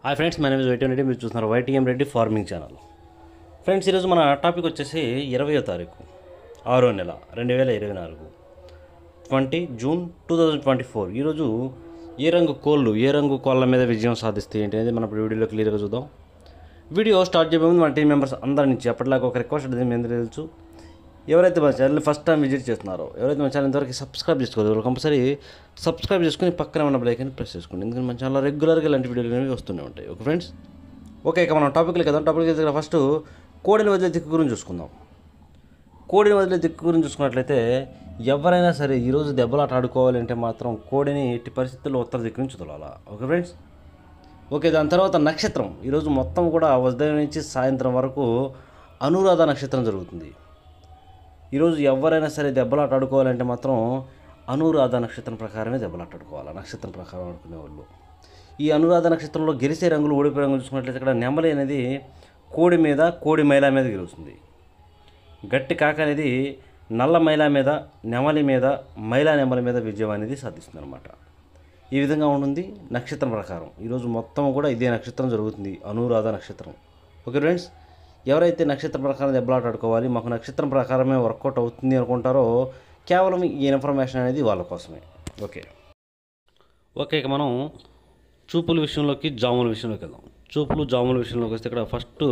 Hi friends, my name is YT Reddy. మీరు చూస్తున్నారు YTM Reddy farming channel. Friends, ఈరోజు మన టాపిక్ వచ్చేసి 20వ తారీఖు 6వ నెల 2024 జూన్ 2024. ఈరోజు ఏ రంగు కోళ్ళ మీద విజయం సాధిస్తే ఏంటి అనేది మనం వీడియోలో క్లియర్గా చూద్దాం. వీడియో స్టార్ట్ చేయబోయే ముందు మన టీం మెంబర్స్ అందరి నుంచి అప్పటిలాగా ఒక రిక్వెస్ట్ అనేది మీ అందరికీ తెలుసు. ఎవరైతే మన ఛానల్ని ఫస్ట్ టైం విజిట్ చేస్తున్నారో, ఎవరైతే మన ఛానల్ ఇంతవరకు సబ్స్క్రైబ్ చేసుకోలేదు, కంపల్సరీ సబ్స్క్రైబ్ చేసుకుని పక్కన ఉన్న బెల్ ఐకాన్ ప్రెస్ చేసుకోండి. ఎందుకంటే మన ఛానల్లో రెగ్యులర్గా ఇలాంటి వీడియోలు అనేవి వస్తూనే ఉంటాయి. ఓకే ఫ్రెండ్స్, ఓకే ఇక మనం టాపిక్లు కదా. టాపిక్ దగ్గర ఫస్ట్ కోడిని వదిలే దిక్కు గురించి చూసుకుందాం. కోడిని వదిలే దిక్కు గురించి చూసుకున్నట్లయితే, ఎవరైనా సరే ఈరోజు దెబ్బలాట ఆడుకోవాలంటే మాత్రం కోడిని ఎట్టి పరిస్థితుల్లో ఉత్తర దిక్కు నుంచి వదలాలా. Okay friends, okay. దాని తర్వాత నక్షత్రం ఈరోజు మొత్తం కూడా ఉదయం నుంచి సాయంత్రం వరకు అనురాధ నక్షత్రం జరుగుతుంది. ఈరోజు ఎవరైనా సరే దెబ్బలాట ఆడుకోవాలంటే మాత్రం అనురాధ నక్షత్రం ప్రకారమే దెబ్బలాట ఆడుకోవాలి. నక్షత్రం ప్రకారం ఆడుకునే వాళ్ళు ఈ అనురాధ నక్షత్రంలో గెలిచే రంగులు, ఓడిపోయే రంగులు చూసుకున్నట్లయితే ఇక్కడ నెమలి అనేది కోడి మీద, కోడి మైల మీద గెలుస్తుంది. గట్టి కాక అనేది నల్ల మైల మీద, నెమలి మీద, నెమలి మీద విజయం అనేది సాధిస్తుంది అనమాట. ఈ విధంగా ఉంటుంది నక్షత్రం ప్రకారం. ఈరోజు మొత్తం కూడా ఇదే నక్షత్రం జరుగుతుంది, అనురాధ నక్షత్రం. ఓకే ఫ్రెండ్స్, ఎవరైతే నక్షత్రం ప్రకారం దెబ్బలాట ఆడుకోవాలి, మాకు నక్షత్రం ప్రకారమే వర్కౌట్ అవుతుంది అనుకుంటారో, కేవలం ఈ ఇన్ఫర్మేషన్ అనేది వాళ్ళ కోసమే. ఓకే, ఇక మనం చూపుల విషయంలోకి, జాముల విషయంలోకి వెళ్దాం. చూపులు, జాముల విషయంలోకి వస్తే ఇక్కడ ఫస్ట్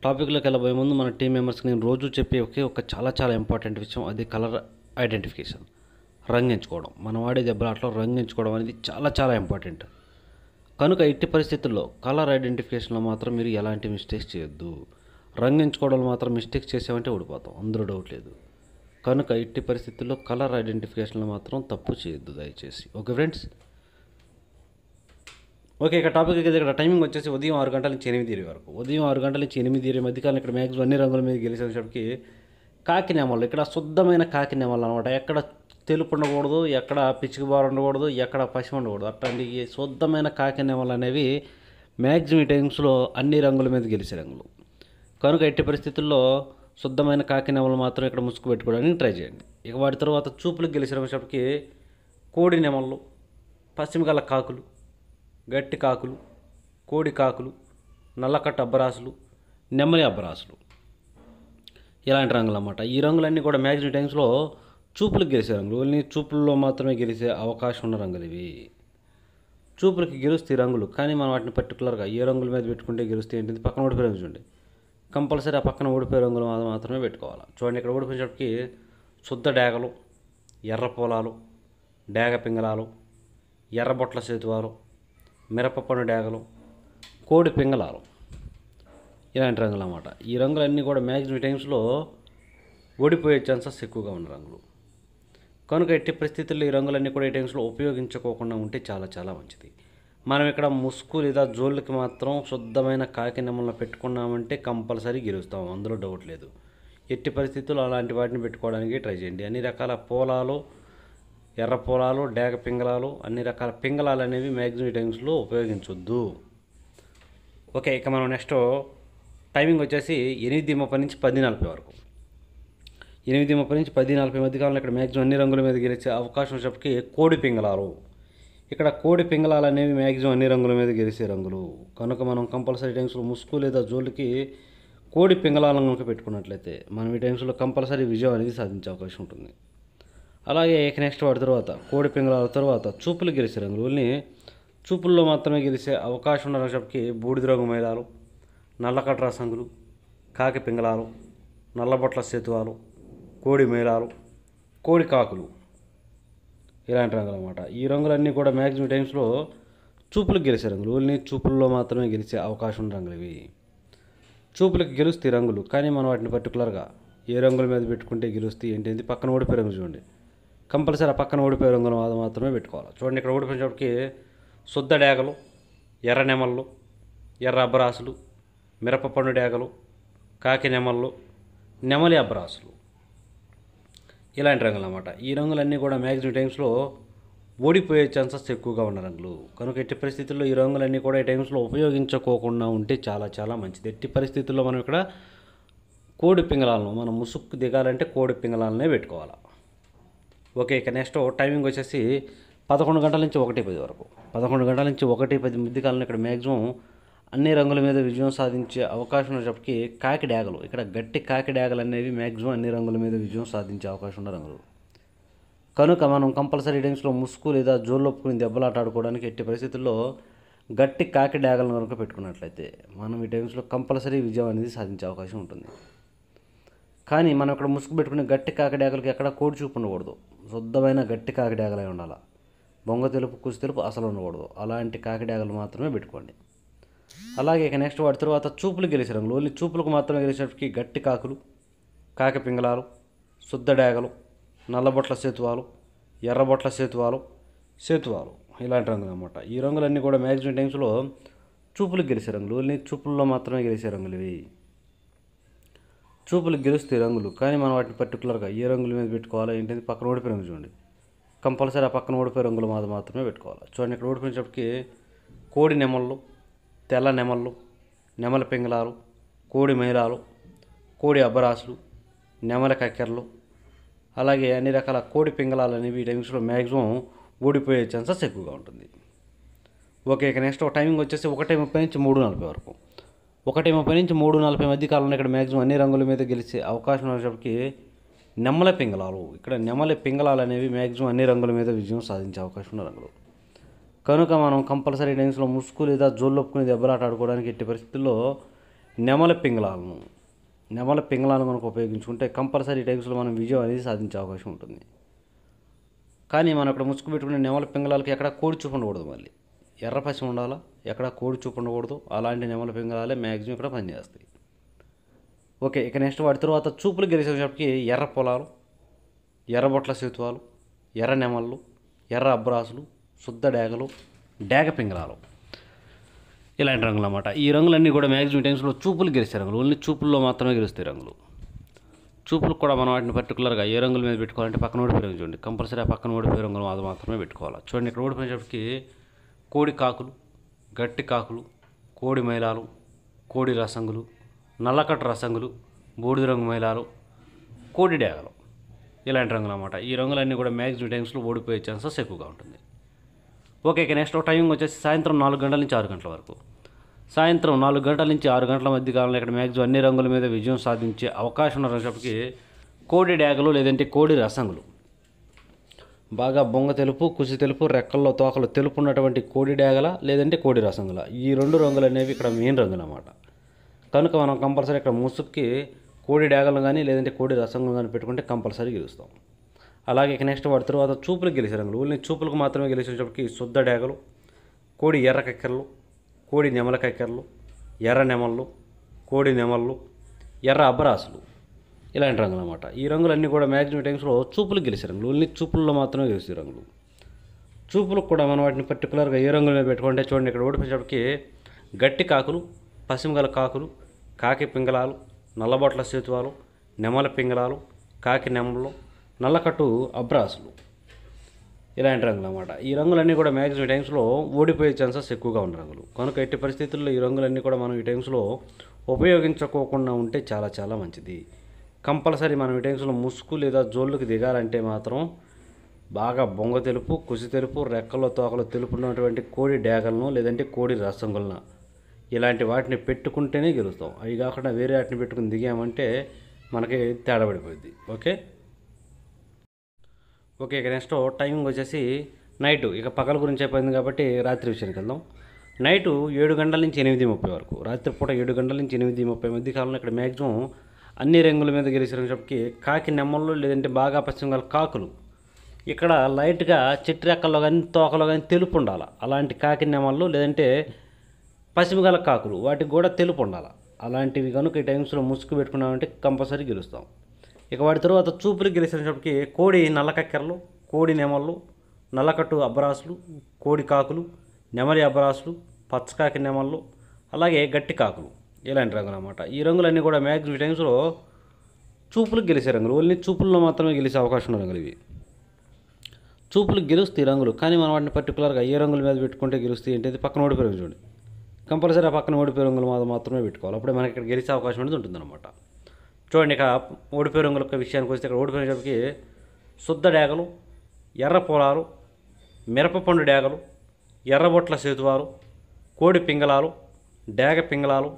టాపిక్లోకి వెళ్ళబోయే ముందు మన టీం మెంబర్స్కి నేను రోజు చెప్పే ఒక చాలా ఇంపార్టెంట్ విషయం, అది కలర్ ఐడెంటిఫికేషన్. రంగు ఎంచుకోవడం. మనం వాడే దెబ్బలాటలో రంగు ఎంచుకోవడం అనేది చాలా ఇంపార్టెంట్. కనుక ఎట్టి పరిస్థితుల్లో కలర్ ఐడెంటిఫికేషన్లో మాత్రం మీరు ఎలాంటి మిస్టేక్స్ చేయొద్దు. రంగు ఎంచుకోవడంలో మాత్రం మిస్టేక్స్ చేసామంటే ఓడిపోతాం, అందులో డౌట్ లేదు. కనుక ఎట్టి పరిస్థితుల్లో కలర్ ఐడెంటిఫికేషన్లో మాత్రం తప్పు చేయొద్దు దయచేసి. Okay friends, okay. ఇక టాపిక్ ఇక్కడ టైమింగ్ వచ్చేసి ఉదయం 6 గంటల నుంచి 8 వరకు. ఉదయం 6 గంటల నుంచి 8 మధ్యకాలం ఇక్కడ మ్యాక్సిమం అన్ని రంగుల మీద గెలిచేటప్పటికి కాకి నెమళ్ళు, ఇక్కడ శుద్ధమైన కాకి నెమళ్ళు అనమాట. ఎక్కడ తెలుపు ఉండకూడదు, ఎక్కడ పిచ్చికి బారు ఉండకూడదు, ఎక్కడ పశ్చిమ ఉండకూడదు. అట్లాంటి శుద్ధమైన కాకి నెమళ్ళు అనేవి మ్యాక్సిమం ఈ టైమ్స్లో అన్ని రంగుల మీద గెలిచే రంగులు. కనుక ఎట్టి పరిస్థితుల్లో శుద్ధమైన కాకి నెమలు మాత్రం ఇక్కడ ముసుగు పెట్టుకోవడానికి ట్రై చేయండి. ఇక వాటి తర్వాత చూపులకు గెలిచినప్పటికి కోడి నెమళ్ళు, పశ్చిమ గల కాకులు, గట్టి కాకులు, కోడి కాకులు, నల్లకట్ట అబ్బరాసులు, నెమ్మలి అబ్బరాసులు, ఇలాంటి రంగులు అన్నమాట. ఈ రంగులన్నీ కూడా మ్యాక్సిమం టైమ్స్లో చూపులకు గెలిచే రంగులు. ఓన్లీ చూపుల్లో మాత్రమే గెలిచే అవకాశం ఉన్న రంగులు ఇవి. చూపులకి గెలుస్తాయి రంగులు, కానీ మనం వాటిని పర్టికులర్గా ఏ రంగుల మీద పెట్టుకుంటే గెలుస్తాయి ఏంటిది పక్కన ఓడిపోయే రంగు చూడండి. కంపల్సరీ ఆ పక్కన ఓడిపోయే రంగులు మాత్రమే పెట్టుకోవాలి. చూడండి, ఇక్కడ ఓడిపోయేటప్పటికి శుద్ధ డేగలు, ఎర్ర పొలాలు, డేగ పింగళాలు, ఎర్రబొట్ల సేతువాలు, మిరపపండు డేగలు, కోడి పింగళాలు, ఇలాంటి రంగులు అన్నమాట. ఈ రంగులన్నీ కూడా మ్యాక్సిమం టైమ్స్లో ఓడిపోయే ఛాన్సెస్ ఎక్కువగా ఉన్న రంగులు. కనుక ఎట్టి పరిస్థితుల్లో ఈ రంగులన్నీ కూడా ఈ టైమ్స్లో ఉపయోగించుకోకుండా ఉంటే చాలా మంచిది. మనం ఇక్కడ ముసుగు లేదా జోళ్ళకి మాత్రం శుద్ధమైన కాకి నెమలను పెట్టుకున్నామంటే కంపల్సరీ గెలుస్తాం, అందులో డౌట్ లేదు. ఎట్టి పరిస్థితుల్లో అలాంటి వాటిని పెట్టుకోవడానికి ట్రై చేయండి. అన్ని రకాల పొలాలు, ఎర్ర పొలాలు, డేగ పింగళాలు, అన్ని రకాల పింగళాలు అనేవి మ్యాక్సిమం టైమ్స్లో ఉపయోగించొద్దు. ఓకే, ఇక మనం నెక్స్ట్ టైమింగ్ వచ్చేసి 8:30 నుంచి 10:40 వరకు. 8:30 నుంచి 10:40 మధ్య కాలంలో ఇక్కడ మ్యాక్సిమం అన్ని రంగుల మీద గెలిచే అవకాశం వచ్చేప్పటికి కోడి పింగళాలు. ఇక్కడ కోడి పింగళాలు అనేవి మ్యాక్సిమం అన్ని రంగుల మీద గెలిచే రంగులు. కనుక మనం కంపల్సరీ టైమ్స్లో ముసుగు లేదా జోలికి కోడి పింగళాలను కనుక పెట్టుకున్నట్లయితే మనం ఈ టైమ్స్లో కంపల్సరీ విజయం అనేది సాధించే అవకాశం ఉంటుంది. అలాగే నెక్స్ట్ వాటి తర్వాత కోడి పింగళాల తర్వాత చూపులు గెలిచే రంగులు. ఓన్లీ చూపుల్లో మాత్రమే గెలిచే అవకాశం ఉన్న రంగుకి బూడిద రంగు మైలాలు, నల్లకట్ర సంగులు, కాకి పింగళాలు, నల్లబొట్ల సేతువాలు, కోడి మైలాలు, కోడి కాకులు, ఇలాంటి రంగులు అన్నమాట. ఈ రంగులన్నీ కూడా మ్యాక్సిమం టైమ్స్లో చూపులకు గెలిచే రంగులు. ఓన్లీ చూపుల్లో మాత్రమే గెలిచే అవకాశం ఉన్న రంగులు ఇవి. చూపులకు గెలుస్తాయి రంగులు, కానీ మనం వాటిని పర్టికులర్గా ఏ రంగుల మీద పెట్టుకుంటే గెలుస్తాయి ఏంటి పక్కన ఓడిపోయే రంగు చూడండి. కంపల్సరీ ఆ పక్కన ఓడిపోయే రంగులు మాత్రమే పెట్టుకోవాలి. చూడండి, ఇక్కడ ఓడిపోయినప్పటికి శుద్ధ డేగలు, ఎర్ర నెమళ్ళు, ఎర్ర అబ్బరాసులు, మిరపపండు డేగలు, కాకి నెమళ్ళు, నెమలి అబ్బరాసులు, ఇలాంటి రంగులు అన్నమాట. ఈ రంగులన్నీ కూడా మ్యాక్సిమం టైమ్స్లో ఓడిపోయే ఛాన్సెస్ ఎక్కువగా ఉన్న రంగులు. కనుక ఎట్టి పరిస్థితుల్లో ఈ రంగులన్నీ కూడా ఈ టైమ్స్లో ఉపయోగించుకోకుండా ఉంటే చాలా మంచిది. ఎట్టి పరిస్థితుల్లో మనం ఇక్కడ కోడి పింగళాలను, మనం ముసుగు దిగాలంటే కోడి పింగళాలనే పెట్టుకోవాలి. ఓకే, ఇక నెక్స్ట్ టైమింగ్ వచ్చేసి 11 గంటల నుంచి 1:10 వరకు. 11 గంటల నుంచి 1:10 మధ్య కాలంలో ఇక్కడ మ్యాక్సిమం అన్ని రంగుల మీద విజయం సాధించే అవకాశం ఉన్నప్పటికీ కాకి డ్యాగలు, ఇక్కడ గట్టి కాకి డ్యాగలు అనేవి మ్యాక్సిమం అన్ని రంగుల మీద విజయం సాధించే అవకాశం ఉన్న రంగులు. కనుక మనం కంపల్సరీ టైమ్స్లో ముసుగు లేదా జోళ్ళొప్పుకుని దెబ్బలాట ఆడుకోవడానికి ఎట్టి పరిస్థితుల్లో గట్టి కాకి డ్యాగలను కనుక పెట్టుకున్నట్లయితే మనం ఈ టైమ్స్లో కంపల్సరీ విజయం అనేది సాధించే అవకాశం ఉంటుంది. కానీ మనం ఇక్కడ ముసుగు పెట్టుకునే గట్టి కాకి డ్యాగలకి ఎక్కడ కోడి చూపు ఉండకూడదు. శుద్ధమైన గట్టి కాకి డ్యాగలే ఉండాలి. బొంగ తెలుపు కుసి తెలుపు అసలు ఉండకూడదు. అలాంటి కాకి డ్యాగలు మాత్రమే పెట్టుకోండి. అలాగే ఇక నెక్స్ట్ వాటి తర్వాత చూపులు గెలిచే రంగులు, ఓన్లీ చూపులకు మాత్రమే గెలిచేటికి గట్టి కాకులు, కాకి పింగళాలు, శుద్ధ డ్యాగలు, నల్లబొట్ల సేతువాలు, ఎర్రబొట్ల సేతువాలు, ఇలాంటి రంగులు అన్నమాట. ఈ రంగులన్నీ కూడా మ్యాక్సిమం టైమ్స్లో చూపులకు గెలిచే రంగులు, ఓన్లీ చూపుల్లో మాత్రమే గెలిచే రంగులు ఇవి. చూపులకు గెలుస్తాయి రంగులు, కానీ మనం వాటిని పర్టికులర్గా ఏ రంగుల మీద పెట్టుకోవాలో ఏంటంటే పక్కన ఓడిపోయి రంగు చూడండి. కంపల్సరీ ఆ పక్కన ఓడిపోయే రంగులు మాత్రమే పెట్టుకోవాలి. చూడండి, ఇక్కడ ఓడిపోయినప్పటికీ కోడి నెమళ్ళు, తెల్ల నెమళ్ళు, నెమల పింగళాలు, కోడి మైలాలు, కోడి అబ్బరాసులు, నెమల కక్కెరలు, అలాగే అన్ని రకాల కోడి పింగళాలు అనేవి ఈ టైమ్స్లో మ్యాక్సిమం ఓడిపోయే ఛాన్సెస్ ఎక్కువగా ఉంటుంది. ఓకే, ఇక నెక్స్ట్ టైమింగ్ వచ్చేసి 1:30 నుంచి 3:40 వరకు. 1:30 నుంచి 3:40 మధ్య కాలంలో ఇక్కడ మ్యాక్సిమం అన్ని రంగుల మీద గెలిచే అవకాశం ఉన్నప్పటికీ నెమల పింగళాలు, ఇక్కడ నెమల పింగళాలు అనేవి మ్యాక్సిమం అన్ని రంగుల మీద విజయం సాధించే అవకాశం ఉన్న రంగులు. కనుక మనం కంపల్సరీ టైమ్స్లో ముసుగు లేదా జోళ్ళొప్పుకుని దెబ్బలాట ఆడుకోవడానికి ఎట్టి పరిస్థితుల్లో నెమల పింగళాలను కనుక ఉపయోగించుకుంటే కంపల్సరీ టైమ్స్లో మనం విజయం అనేది సాధించే అవకాశం ఉంటుంది. కానీ మనం ఇక్కడ ముసుగు పెట్టుకునే నెమల పింగళాలకి ఎక్కడ కోడి చూపు ఉండకూడదు. మళ్ళీ ఎర్ర పసి ఉండాలా, ఎక్కడ కోడి చూపు ఉండకూడదు. అలాంటి నెమల పింగళాలే మ్యాక్సిమం ఇక్కడ పనిచేస్తాయి. ఓకే, ఇక నెక్స్ట్ వాటి తర్వాత చూపులు గెలిచేటప్పటికి ఎర్ర పొలాలు, ఎర్రబొట్ల సేతువాలు, ఎర్ర నెమళ్ళు, ఎర్ర అబ్రాసులు, శుద్ధ డ్యాగలు, డ్యాగ పింగళాలు, ఇలాంటి రంగులు అన్నమాట. ఈ రంగులన్నీ కూడా మ్యాక్సిమం టైమ్స్లో చూపులు గెలిచే రంగులు, ఓన్లీ చూపుల్లో మాత్రమే గెలుస్తాయి రంగులు. చూపులకు కూడా మనం వాటిని పర్టికులర్గా ఏ రంగుల మీద పెట్టుకోవాలంటే పక్కన ఓడిపోయే రంగు చూడండి. కంపల్సరీ ఆ పక్కన ఓడిపోయే రంగులు అది మాత్రమే పెట్టుకోవాలి. చూడండి, ఇక్కడ ఓడిపోయేటప్పటికి కోడి కాకులు, గట్టి కాకులు, కోడి మైలాలు, కోడి రసంగులు, నల్లకట్టు రసంగులు, బూడిద రంగు మైలాలు, కోడి డ్యాగలు, ఇలాంటి రంగులు అన్నమాట. ఈ రంగులన్నీ కూడా మ్యాక్సిమం టైమ్స్లో ఓడిపోయే ఛాన్సెస్ ఎక్కువగా ఉంటుంది. ఓకే, ఇక నెక్స్ట్ టైమింగ్ వచ్చేసి సాయంత్రం 4 గంటల నుంచి 6 గంటల వరకు. సాయంత్రం 4 గంటల నుంచి 6 గంటల మధ్య కాలంలో ఇక్కడ మ్యాక్సిమం అన్ని రంగుల మీద విజయం సాధించే అవకాశం ఉన్నప్పటికీ కోడి డ్యాగలు లేదంటే కోడి రసంగులు, బాగా బొంగ తెలుపు కుసి తెలుపు రెక్కల్లో తోకలు తెలుపు ఉన్నటువంటి కోడి డ్యాగల లేదంటే కోడి రసంగుల, ఈ 2 రంగులు అనేవి ఇక్కడ మెయిన్ రంగులు అన్నమాట. కనుక మనం కంపల్సరీ ఇక్కడ ముసుగుకి కోడి డ్యాగలు కానీ లేదంటే కోడి రసంగులు కానీ పెట్టుకుంటే కంపల్సరీ గెలుస్తాం. అలాగే ఇక నెక్స్ట్ వాటి తర్వాత చూపులకు గెలిచే రంగులు, ఓన్లీ చూపులకు మాత్రమే గెలిచేటప్పటికి శుద్ధ డ్యాగలు, కోడి ఎర్ర కక్కెరలు, కోడి నెమల కక్కెరలు, ఎర్ర నెమళ్ళు, కోడి నెమళ్ళు, ఎర్ర అబ్బరాసులు, ఇలాంటి రంగులు అన్నమాట. ఈ రంగులన్నీ కూడా మ్యాక్సిమం టైమ్స్లో చూపులకు గెలిచే రంగులు, ఓన్లీ చూపుల్లో మాత్రమే గెలిచే రంగులు. చూపులకు కూడా మనం వాటిని పర్టికులర్గా ఏ రంగుల మీద పెట్టుకుంటే చూడండి, ఇక్కడ ఓడిపోయేటప్పటికి గట్టి కాకులు, పసిమిగల కాకులు, కాకి పింగళాలు, నల్లబొట్ల సేతువాలు, నెమల పింగళాలు, కాకి నెమళ్ళు, నల్లకట్టు అబ్రాసులు, ఇలాంటి రంగులు అన్నమాట. ఈ రంగులన్నీ కూడా మ్యాక్సిమం టైమ్స్లో ఓడిపోయే ఛాన్సెస్ ఎక్కువగా ఉన్న రంగులు. కనుక ఎట్టి పరిస్థితుల్లో ఈ రంగులన్నీ కూడా మనం ఈ టైమ్స్లో ఉపయోగించుకోకుండా ఉంటే చాలా చాలా మంచిది. కంపల్సరీ మనం ఈ టైమ్స్లో ముసుగు లేదా జోళ్ళకి దిగాలంటే మాత్రం బాగా బొంగ తెలుపు కుసి తెలుపు రెక్కల్లో తోకలో తెలుపు ఉన్నటువంటి కోడి డ్యాగలను లేదంటే కోడి రసంగులను ఇలాంటి వాటిని పెట్టుకుంటేనే గెలుస్తాం. అవి కాకుండా వేరే వాటిని పెట్టుకుని దిగామంటే మనకి తేడా పడిపోయింది. ఓకే, ఇక నెక్స్ట్ టైమింగ్ వచ్చేసి నైటు, ఇక పగల గురించి అయిపోయింది కాబట్టి రాత్రి విషయానికి వెళ్దాం. నైటు 7 గంటల నుంచి 8:30 వరకు, రాత్రిపూట 7 గంటల నుంచి 8:30 మధ్య కాలంలో ఇక్కడ మ్యాక్సిమం అన్ని రంగుల మీద గెలిచేటప్పటికి కాకి నెమ్మళ్ళు లేదంటే బాగా పశ్చిమ కాకులు, ఇక్కడ లైట్గా చెట్టు రెక్కల్లో కానీ తోకలో కానీ తెలుపు ఉండాలి. అలాంటి కాకి నెమ్మళ్ళు లేదంటే పశ్చిమగల కాకులు వాటికి కూడా తెలుపు ఉండాలి. అలాంటివి కనుక ఈ టైమ్స్లో ముసుగు పెట్టుకున్నామంటే కంపల్సరీ గెలుస్తాం. ఇక వాటి తర్వాత చూపులు గెలిచేటప్పటికి కోడి నల్ల కక్కెరలు, కోడి నెమళ్ళు, నల్లకట్టు అబ్బరాసులు, కోడి కాకులు, నెమలి అబ్బరాసులు, పచ్చకాకి నెమళ్ళు, అలాగే గట్టి కాకులు, ఇలాంటి రంగులు అన్నమాట. ఈ రంగులన్నీ కూడా మ్యాక్సిమం టైమ్స్లో చూపులకు గెలిచే రంగులు, ఓన్లీ చూపుల్లో మాత్రమే గెలిచే అవకాశం ఉన్న రంగులు ఇవి. చూపులకు గెలుస్తాయి రంగులు, కానీ మనం వాటిని పర్టికులర్గా ఏ రంగుల మీద పెట్టుకుంటే గెలుస్తాయి అంటే పక్కన ఓడిపోయే రంగు చూడండి. కంపల్సరీ ఆ పక్కన ఓడిపోయే రంగులు మాత్రమే పెట్టుకోవాలి, అప్పుడే మనకి ఇక్కడ గెలిచే అవకాశం అనేది ఉంటుందన్నమాట. చూడండి, ఇక ఓడిపోయే రంగుల విషయానికి వస్తే ఇక్కడ ఓడిపోయేటప్పటికి శుద్ధ డ్యాగలు, ఎర్ర పొలాలు, మిరపపండు డ్యాగలు, ఎర్రబొట్ల సేతువాలు, కోడి పింగళాలు, డేగ పింగళాలు,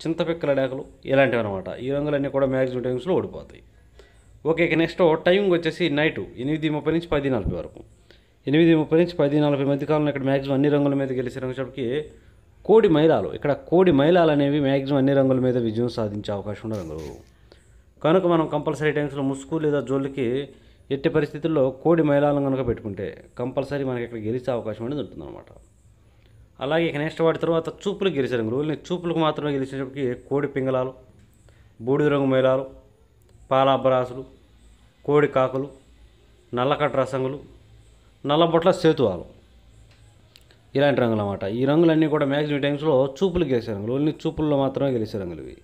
చింతపిక్కల డేగలు ఇలాంటివి అనమాట. ఈ రంగులన్నీ కూడా మ్యాక్సిమం టైమ్స్లో ఓడిపోతాయి. ఓకే, ఇక నెక్స్ట్ టైమింగ్ వచ్చేసి నైటు 8:30 నుంచి 10:40 వరకు. 8:30 నుంచి 10:40 మధ్య కాలంలో ఇక్కడ మ్యాక్సిమం అన్ని రంగుల మీద గెలిచే రంగులకి కోడి మైలాలు. ఇక్కడ కోడి మైలాలు అనేవి మ్యాక్సిమం అన్ని రంగుల మీద విజయం సాధించే అవకాశం ఉన్న రంగులు. కనుక మనం కంపల్సరీ టైమ్స్లో ముసుగు లేదా జోళ్ళకి ఎట్టి పరిస్థితుల్లో కోడి మైలాలను కనుక పెట్టుకుంటే కంపల్సరీ మనకి ఇక్కడ గెలిచే అవకాశం అనేది ఉంటుందన్నమాట. అలాగే ఇక నెక్స్ట్ వాటి తర్వాత చూపులకు గెలిచే రంగులు. ఓన్లీ చూపులకు మాత్రమే గెలిచేటప్పటికి కోడి పింగళాలు, బూడిద రంగు మైలాలు, పాలాబ్బరాసులు, కోడి కాకులు, నల్లకట్ట రసంగులు, నల్లబొట్ల సేతువాలు ఇలాంటి రంగులు అన్నమాట. ఈ రంగులన్నీ కూడా మ్యాక్సిమం టైమ్స్లో చూపులు గెలిచే రంగులు. ఓన్లీ చూపుల్లో మాత్రమే గెలిచే రంగులు ఇవి.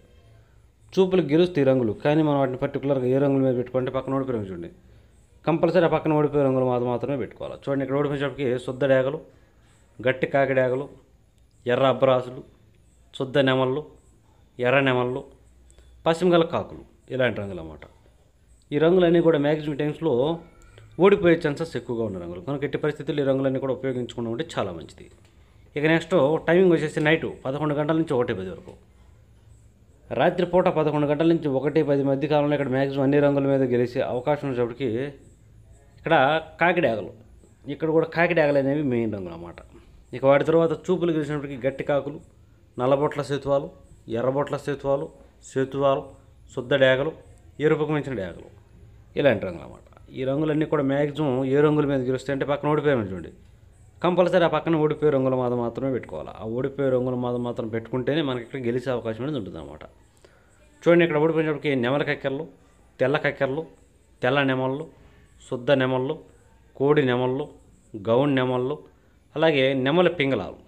చూపులకు గెలుస్తాయి రంగులు, కానీ మనం వాటిని పర్టికులర్గా ఏ రంగుల మీద పెట్టుకుంటే పక్కన ఓడిపోయే రంగు చూడండి. కంపల్సరీ ఆ పక్కన ఓడిపోయే రంగులు మాత్రమే పెట్టుకోవాలి. చూడండి, ఇక్కడ ఓడిపోయేటప్పటికి శుద్ధ డేగలు, గట్టి కాకి డేగలు, ఎర్ర అబ్బరాసులు, శుద్ధ నెమళ్ళు, ఎర్ర నెమళ్ళు, పశ్చిమగల కాకులు ఇలాంటి రంగులు అన్నమాట. ఈ రంగులన్నీ కూడా మ్యాక్సిమం టైమ్స్లో ఓడిపోయే ఛాన్సెస్ ఎక్కువగా ఉన్న రంగులు. కనుక ఎట్టి పరిస్థితుల్లో ఈ రంగులన్నీ కూడా ఉపయోగించుకుంటూ ఉంటే చాలా మంచిది. ఇక నెక్స్ట్ టైమింగ్ వచ్చేసి నైటు 11 గంటల నుంచి 1:10 వరకు. రాత్రిపూట 11 గంటల నుంచి 1:10 మధ్య కాలంలో ఇక్కడ మ్యాక్సిమం అన్ని రంగుల మీద గెలిచే అవకాశం ఉన్నప్పటికీ ఇక్కడ కాకిడాగలు, ఇక్కడ కూడా కాకిడాగలు అనేవి మెయిన్ రంగులు అన్నమాట. ఇక వాటి తర్వాత చూపులు గెలిచినప్పటికీ గట్టి కాకులు, నల్లబొట్ల సేతువాలు, ఎర్రబొట్ల సేతువాలు, సేతువాలు, శుద్ధ డేగలు, ఎరుపుకు మించిన డేగలు ఇలాంటి రంగులు అన్నమాట. ఈ రంగులన్నీ కూడా మ్యాక్సిమం ఏ రంగుల మీద గెలుస్తాయి అంటే పక్కన ఓడిపోయామని చూడండి, కంపల్సరీ ఆ పక్కన ఓడిపోయే రంగుల మీద మాత్రమే పెట్టుకోవాలి. ఆ ఓడిపోయే రంగుల మీద మాత్రం పెట్టుకుంటేనే మనకి ఇక్కడ గెలిచే అవకాశం అనేది ఉంటుంది అన్నమాట. చూడండి, ఇక్కడ ఓడిపోయినప్పటికీ నెమల కక్కెరలు, తెల్ల కక్కెరలు, తెల్ల నెమళ్ళు, శుద్ధ నెమళ్ళు, కోడి నెమళ్ళు, గౌన్ నెమళ్ళు, అలాగే నెమల పింగళాలు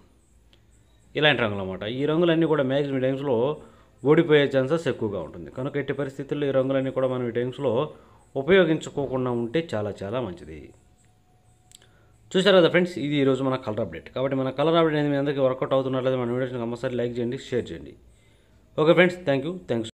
ఇలాంటి రంగులు అన్నమాట. ఈ రంగులన్నీ కూడా మ్యాక్సిమం టైమ్స్లో ఓడిపోయే ఛాన్సెస్ ఎక్కువగా ఉంటుంది. కనుక ఎట్టి పరిస్థితుల్లో ఈ రంగులన్నీ కూడా మనం ఈ టైమ్స్లో ఉపయోగించుకోకుండా ఉంటే చాలా చాలా మంచిది. చూసారు కదా ఫ్రెండ్స్, ఇది ఈరోజు మన కలర్ అప్డేట్. కాబట్టి మన కలర్ అప్డేట్ అనేది మీ అందరికీ వర్కౌట్ అవుతున్నట్లయితే మన వీడియోస్ని కంపల్సరీ లైక్ చేయండి, షేర్ చేయండి. Okay friends, thank you.